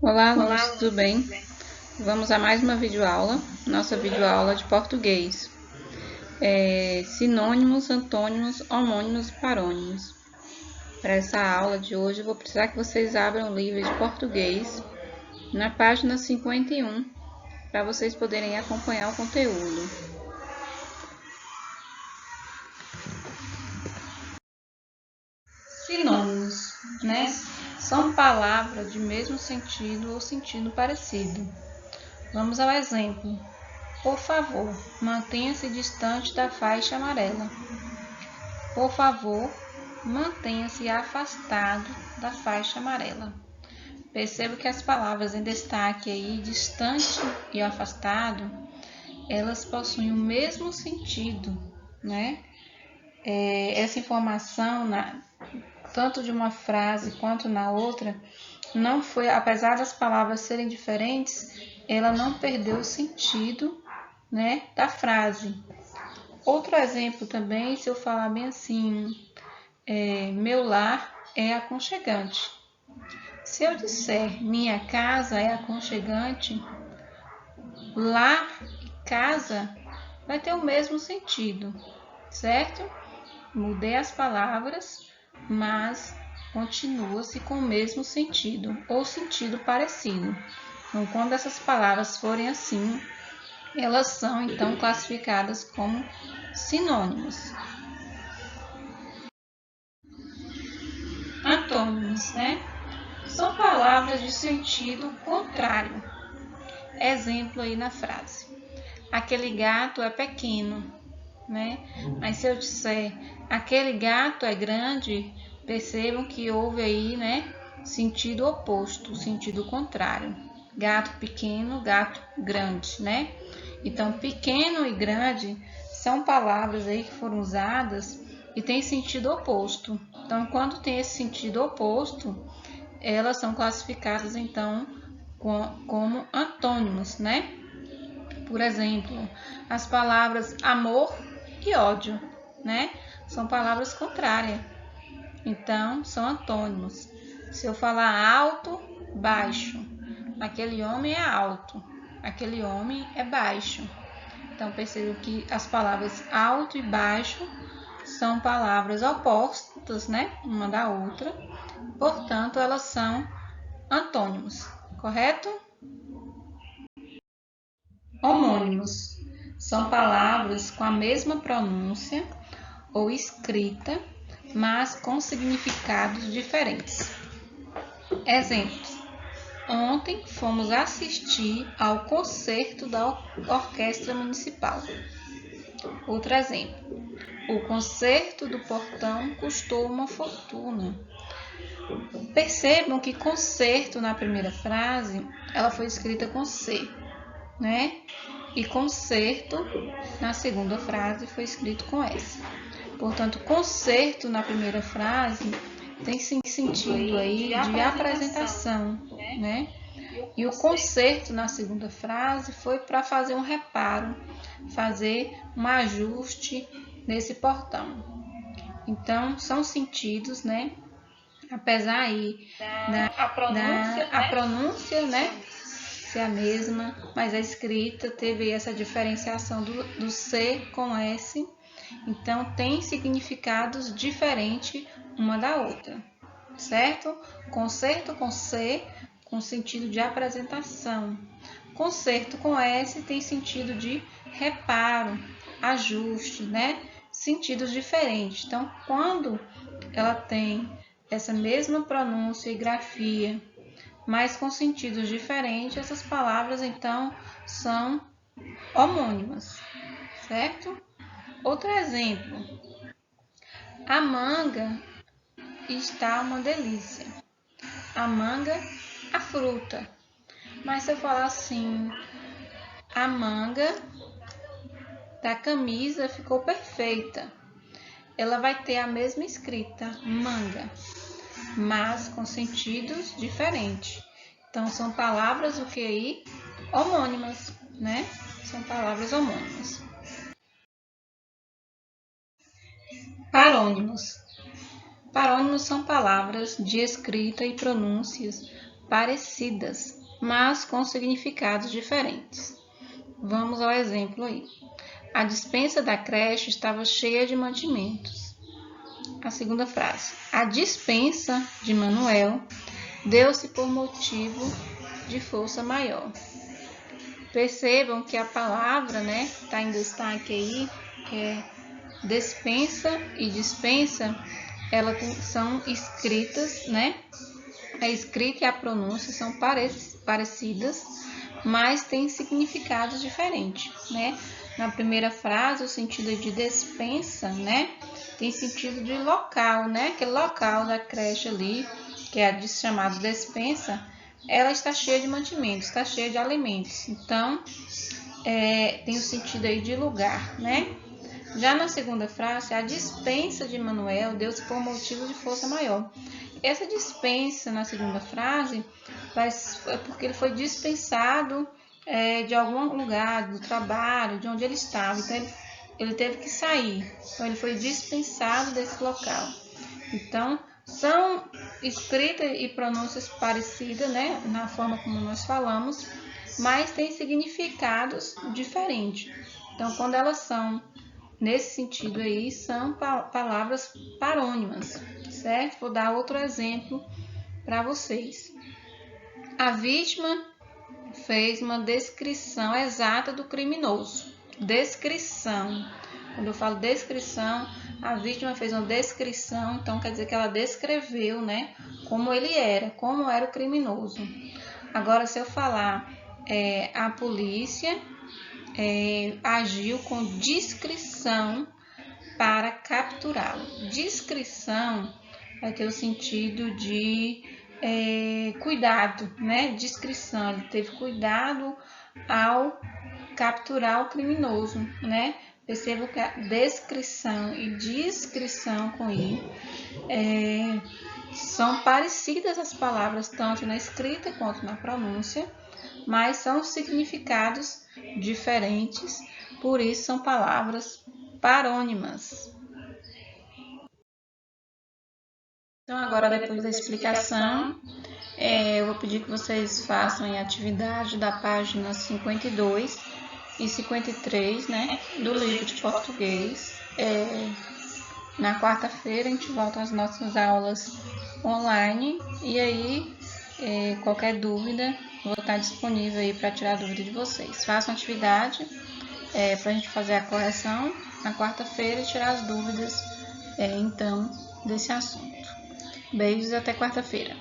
Olá, alunos, tudo bem? Vamos a mais uma videoaula, nossa videoaula de português. Sinônimos, antônimos, homônimos e parônimos. Para essa aula de hoje, eu vou precisar que vocês abram o livro de português na página 51, para vocês poderem acompanhar o conteúdo. Sinônimos, né? São palavras de mesmo sentido ou sentido parecido. Vamos ao exemplo. Por favor, mantenha-se distante da faixa amarela. Por favor, mantenha-se afastado da faixa amarela. Perceba que as palavras em destaque aí, distante e afastado, elas possuem o mesmo sentido, né? Essa informação, tanto de uma frase quanto na outra, não foi, apesar das palavras serem diferentes, ela não perdeu o sentido, né, da frase. Outro exemplo também, se eu falar bem assim, meu lar é aconchegante. Se eu disser minha casa é aconchegante, lar e casa vai ter o mesmo sentido, certo? Mudei as palavras, mas continua-se com o mesmo sentido ou sentido parecido. Então, quando essas palavras forem assim, elas são então classificadas como sinônimos. Antônimos, né? São palavras de sentido contrário. Exemplo aí na frase. Aquele gato é pequeno, né? Mas se eu disser aquele gato é grande, percebam que houve aí, né, sentido oposto, sentido contrário. Gato pequeno, gato grande, né? Então, pequeno e grande são palavras aí que foram usadas e têm sentido oposto. Então, quando tem esse sentido oposto, elas são classificadas então como antônimos, né? Por exemplo, as palavras amor e ódio, né? São palavras contrárias. Então, são antônimos. Se eu falar alto, baixo, aquele homem é alto, aquele homem é baixo. Então, percebo que as palavras alto e baixo são palavras opostas, né? Uma da outra. Portanto, elas são antônimos, correto? Homônimos são palavras com a mesma pronúncia ou escrita, mas com significados diferentes. Exemplos. Ontem fomos assistir ao concerto da Orquestra Municipal. Outro exemplo. O concerto do portão custou uma fortuna. Percebam que concerto na primeira frase, ela foi escrita com C, né? E concerto na segunda frase foi escrito com S. Portanto, concerto na primeira frase tem sentido aí de apresentação, né? E o concerto na segunda frase foi para fazer um reparo, fazer um ajuste nesse portão. Então, são sentidos, né? Apesar aí a pronúncia, né, ser a mesma, mas a escrita teve essa diferenciação do C com S, então tem significados diferentes uma da outra, certo? Concerto com C, com sentido de apresentação. Concerto com S tem sentido de reparo, ajuste, né? Sentidos diferentes. Então, quando ela tem essa mesma pronúncia e grafia, mas com sentidos diferentes, essas palavras então são homônimas, certo? Outro exemplo. A manga está uma delícia. A manga, a fruta. Mas se eu falar assim, a manga da camisa ficou perfeita, ela vai ter a mesma escrita, manga, mas com sentidos diferentes. Então, são palavras o que aí? Homônimas, né? São palavras homônimas. Parônimos. Parônimos são palavras de escrita e pronúncias parecidas, mas com significados diferentes. Vamos ao exemplo aí. A despensa da creche estava cheia de mantimentos. A segunda frase. A despensa de Manuel deu-se por motivo de força maior. Percebam que a palavra, né, está em destaque aí, que é despensa e dispensa, elas são escritas, né? A escrita e a pronúncia são parecidas, mas têm significados diferentes, né? Na primeira frase, o sentido de despensa, né, tem sentido de local, né? Aquele local da creche ali, que é chamado despensa, ela está cheia de mantimentos, está cheia de alimentos. Então, tem o sentido aí de lugar, né? Já na segunda frase, a dispensa de Manuel deu-se por motivo de força maior. Essa dispensa na segunda frase é porque ele foi dispensado de algum lugar, do trabalho, de onde ele estava. Então, ele teve que sair. Então, ele foi dispensado desse local. Então, são escritas e pronúncias parecidas, né, na forma como nós falamos, mas têm significados diferentes. Então, quando elas são nesse sentido aí, são palavras parônimas, certo? Vou dar outro exemplo para vocês. A vítima fez uma descrição exata do criminoso. Descrição. Quando eu falo descrição, a vítima fez uma descrição, então quer dizer que ela descreveu, né, como ele era, como era o criminoso. Agora, se eu falar a polícia agiu com discrição para capturá-lo. Discrição vai ter o sentido de cuidado, né? Discrição, ele teve cuidado ao capturar o criminoso, né? Perceba que a descrição e discrição com i são parecidas as palavras tanto na escrita quanto na pronúncia, mas são significados diferentes, por isso são palavras parônimas. Então, agora, depois da explicação, eu vou pedir que vocês façam a atividade da página 52 e 53, né, do livro de português. Na quarta-feira, a gente volta às nossas aulas online e aí, qualquer dúvida, vou estar disponível aí para tirar a dúvida de vocês. Façam atividade para a gente fazer a correção na quarta-feira e tirar as dúvidas, então, desse assunto. Beijos e até quarta-feira.